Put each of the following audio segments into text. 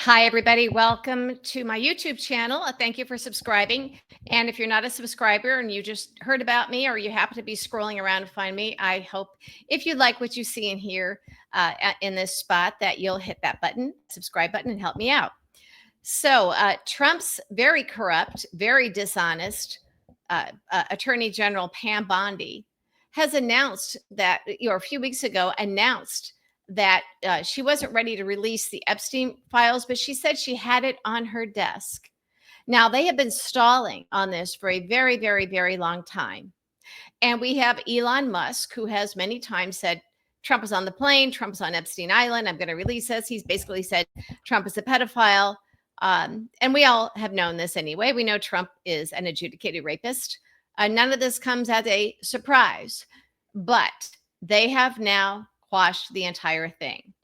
Hi, everybody. Welcome to my YouTube channel. Thank you for subscribing. And if you're not a subscriber and you just heard about me or you happen to be scrolling around to find me, I hope if you like what you see and hear in this spot that you'll hit that button, subscribe button, and help me out. So Trump's very corrupt, very dishonest Attorney General Pam Bondi has announced that, a few weeks ago, announced that she wasn't ready to release the Epstein files, but she said she had it on her desk. Now, they have been stalling on this for a very, very, very long time. And we have Elon Musk, who has many times said, Trump is on the plane, Trump is on Epstein Island, I'm going to release this. He's basically said Trump is a pedophile. And we all have known this anyway. We know Trump is an adjudicated rapist. None of this comes as a surprise, but they have now quashed the entire thing.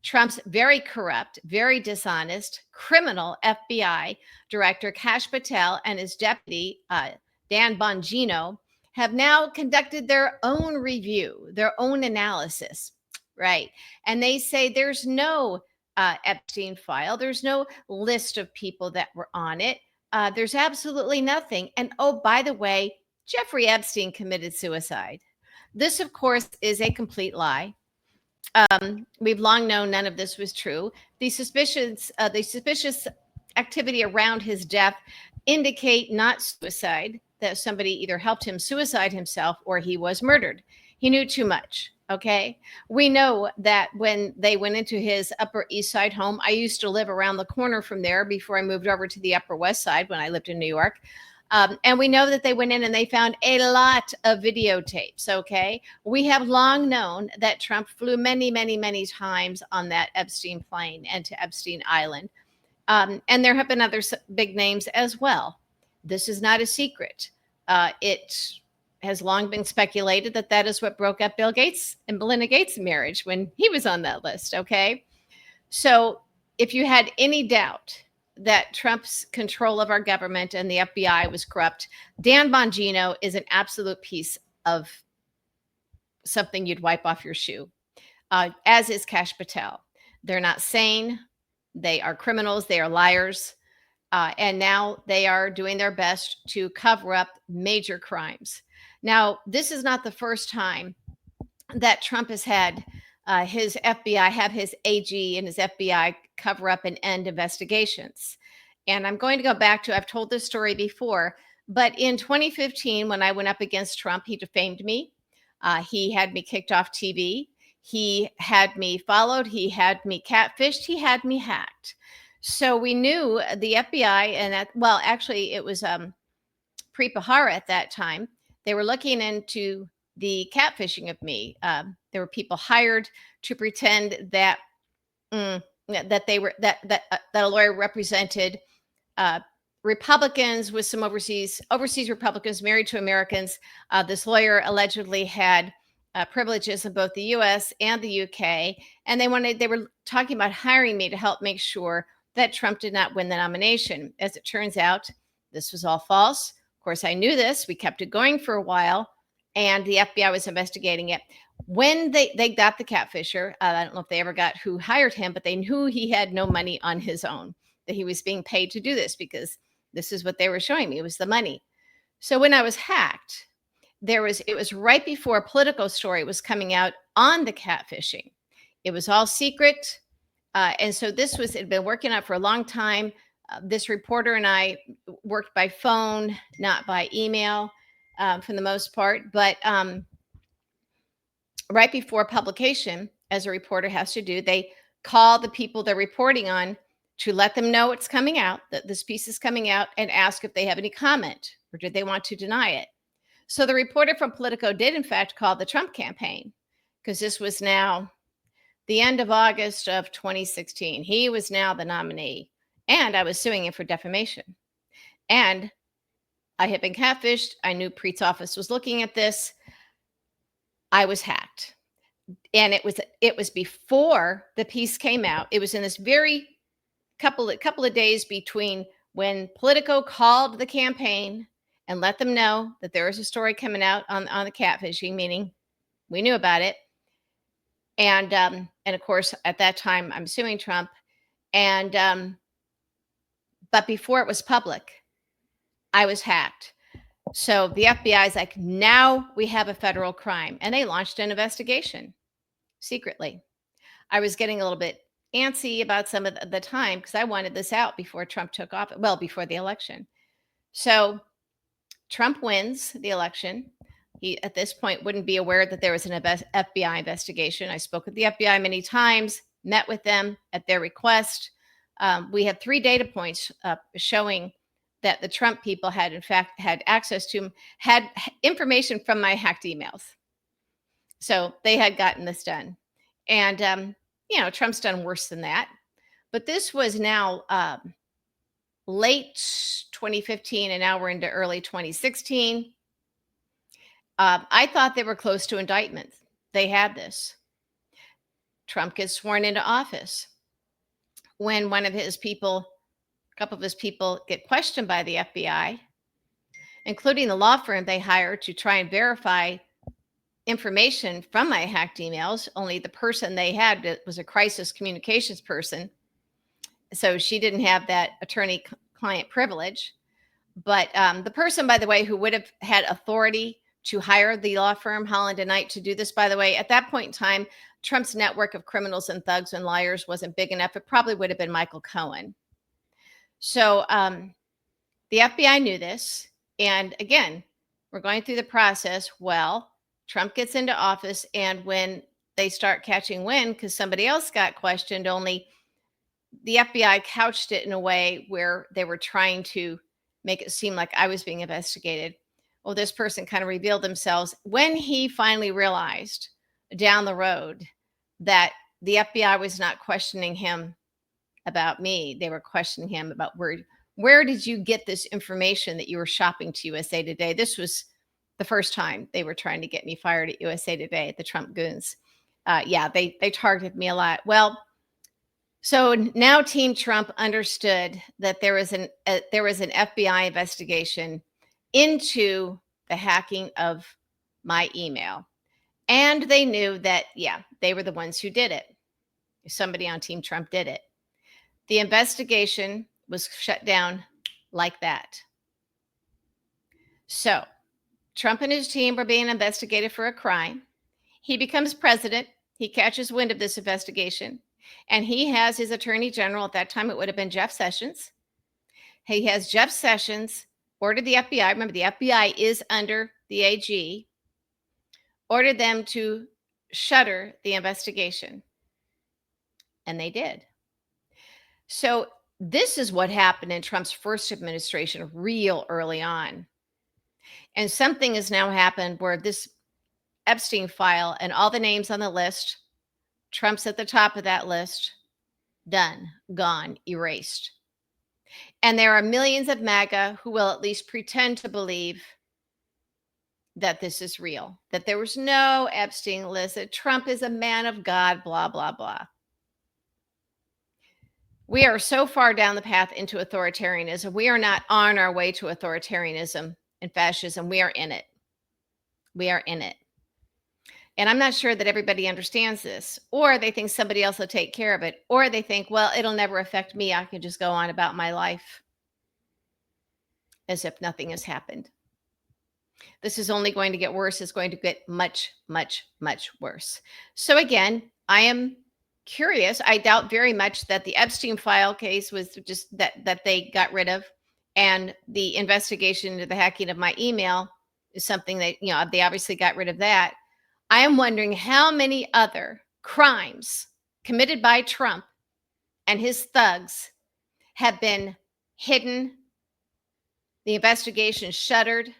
Trump's very corrupt, very dishonest, criminal FBI director, Kash Patel, and his deputy, Dan Bongino, have now conducted their own review, their own analysis, right? And they say there's no Epstein file, there's no list of people that were on it. There's absolutely nothing. And oh, by the way, Jeffrey Epstein committed suicide. This, of course, is a complete lie. We've long known none of this was true. The suspicious activity around his death indicate not suicide, that somebody either helped him suicide himself or he was murdered. He knew too much. Okay. We know that when they went into his Upper East Side home, I used to live around the corner from there before I moved over to the Upper West Side when I lived in New York. And we know that they went in and they found a lot of videotapes. Okay. We have long known that Trump flew many, many, many times on that Epstein plane and to Epstein Island. And there have been other big names as well. This is not a secret. It has long been speculated that that is what broke up Bill Gates and Melinda Gates' marriage when he was on that list. Okay. So if you had any doubt that Trump's control of our government and the FBI was corrupt, Dan Bongino is an absolute piece of something you'd wipe off your shoe, as is Kash Patel. They're not sane. They are criminals. They are liars. And now they are doing their best to cover up major crimes. Now, this is not the first time that Trump has had his FBI, have his AG and his FBI cover up and end investigations. And I'm going to go back to, I've told this story before, but in 2015, when I went up against Trump, he defamed me. He had me kicked off TV. He had me followed. He had me catfished. He had me hacked. So we knew the FBI, and actually it was Pre-Pahara at that time. They were looking into the catfishing of me. There were people hired to pretend that that a lawyer represented Republicans with some overseas Republicans married to Americans. This lawyer allegedly had privileges in both the U.S. and the U.K., and they were talking about hiring me to help make sure that Trump did not win the nomination. As it turns out, this was all false. Of course, I knew this. We kept it going for a while, and the FBI was investigating it. When they got the catfisher, I don't know if they ever got who hired him, but they knew he had no money on his own, that he was being paid to do this because this is what they were showing me. It was the money. So when I was hacked, it was right before a Politico story was coming out on the catfishing. It was all secret. And so it had been working out for a long time. This reporter and I worked by phone, not by email, for the most part. But right before publication, as a reporter has to do, they call the people they're reporting on to let them know it's coming out, that this piece is coming out, and ask if they have any comment or did they want to deny it. So the reporter from Politico did, in fact, call the Trump campaign, because this was now the end of August of 2016. He was now the nominee, and I was suing him for defamation. And I had been catfished. I knew Preet's office was looking at this. I was hacked. And it was before the piece came out. It was in this very couple of days between when Politico called the campaign and let them know that there was a story coming out on the catfishing, meaning we knew about it. And of course, at that time, I'm suing Trump. And but before it was public, I was hacked. So the FBI is like, now we have a federal crime. And they launched an investigation secretly. I was getting a little bit antsy about some of the time because I wanted this out before Trump took office, well, before the election. So Trump wins the election. He, at this point, wouldn't be aware that there was an FBI investigation. I spoke with the FBI many times, met with them at their request. We had 3 data points showing that the Trump people had, in fact, had access to, had information from my hacked emails. So they had gotten this done. And, Trump's done worse than that. But this was now late 2015, and now we're into early 2016. I thought they were close to indictment. They had this. Trump gets sworn into office. When one of his people, a couple of his people get questioned by the FBI, including the law firm they hired to try and verify information from my hacked emails, only the person they had was a crisis communications person. So she didn't have that attorney-client privilege. But the person, by the way, who would have had authority to hire the law firm Holland and Knight to do this, by the way, at that point in time, Trump's network of criminals and thugs and liars wasn't big enough. It probably would have been Michael Cohen. So the FBI knew this. And again, we're going through the process. Well, Trump gets into office, and when they start catching wind, because somebody else got questioned, only the FBI couched it in a way where they were trying to make it seem like I was being investigated. Well, this person kind of revealed themselves when he finally realized down the road that the FBI was not questioning him about me. They were questioning him about where did you get this information that you were shopping to USA Today? This was the first time they were trying to get me fired at USA Today, at the Trump goons. They targeted me a lot. Well, so now Team Trump understood that there was an FBI investigation into the hacking of my email. And they knew that, they were the ones who did it. Somebody on Team Trump did it. The investigation was shut down like that. So Trump and his team were being investigated for a crime. He becomes president. He catches wind of this investigation. And he has his attorney general, at that time it would have been Jeff Sessions. He has Jeff Sessions ordered the FBI, remember the FBI is under the AG, ordered them to shutter the investigation. And they did. So this is what happened in Trump's first administration, real early on. And something has now happened where this Epstein file and all the names on the list, Trump's at the top of that list, done, gone, erased. And there are millions of MAGA who will at least pretend to believe that this is real, that there was no Epstein list, that Trump is a man of God, blah, blah, blah. We are so far down the path into authoritarianism. We are not on our way to authoritarianism and fascism. We are in it. We are in it. And I'm not sure that everybody understands this, or they think somebody else will take care of it, or they think, well, it'll never affect me. I can just go on about my life as if nothing has happened. This is only going to get worse. It's going to get much, much, much worse. So again, I am curious. I doubt very much that the Epstein file case was just that they got rid of, and the investigation into the hacking of my email is something that, they obviously got rid of that. I am wondering how many other crimes committed by Trump and his thugs have been hidden, the investigation shuttered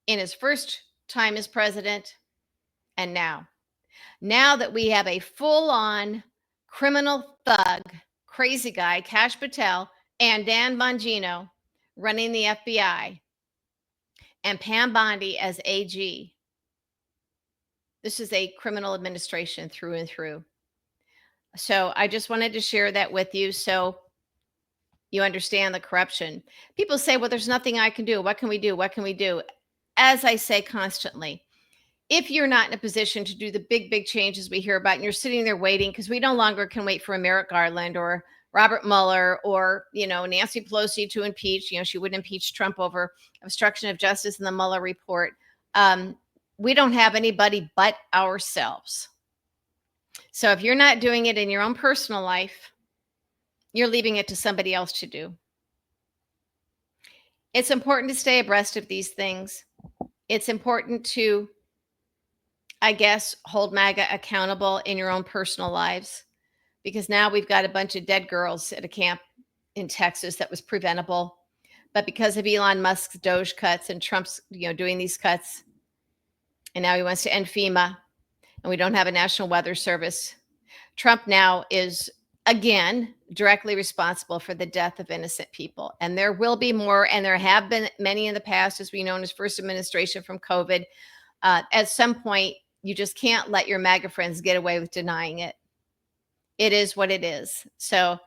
in his first time as president, and now that we have a full-on criminal thug, crazy guy, Kash Patel, and Dan Bongino running the FBI, and Pam Bondi as AG. This is a criminal administration through and through. So I just wanted to share that with you so you understand the corruption. People say, well, there's nothing I can do. What can we do? What can we do? As I say constantly, if you're not in a position to do the big changes we hear about, and you're sitting there waiting, because we no longer can wait for a Merrick Garland or Robert Mueller or, Nancy Pelosi to impeach. She wouldn't impeach Trump over obstruction of justice in the Mueller report. Um, we don't have anybody but ourselves. So if you're not doing it in your own personal life, you're leaving it to somebody else to do. It's important to stay abreast of these things. It's important to, I guess, hold MAGA accountable in your own personal lives, because now we've got a bunch of dead girls at a camp in Texas that was preventable. But because of Elon Musk's Doge cuts and Trump's, doing these cuts, and now he wants to end FEMA, and we don't have a National Weather Service, Trump now is again directly responsible for the death of innocent people. And there will be more, and there have been many in the past, as we know in his first administration from COVID. At some point, you just can't let your MAGA friends get away with denying it. It is what it is. So,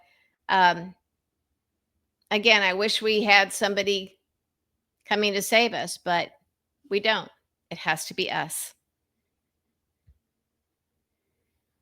again, I wish we had somebody coming to save us, but we don't. It has to be us.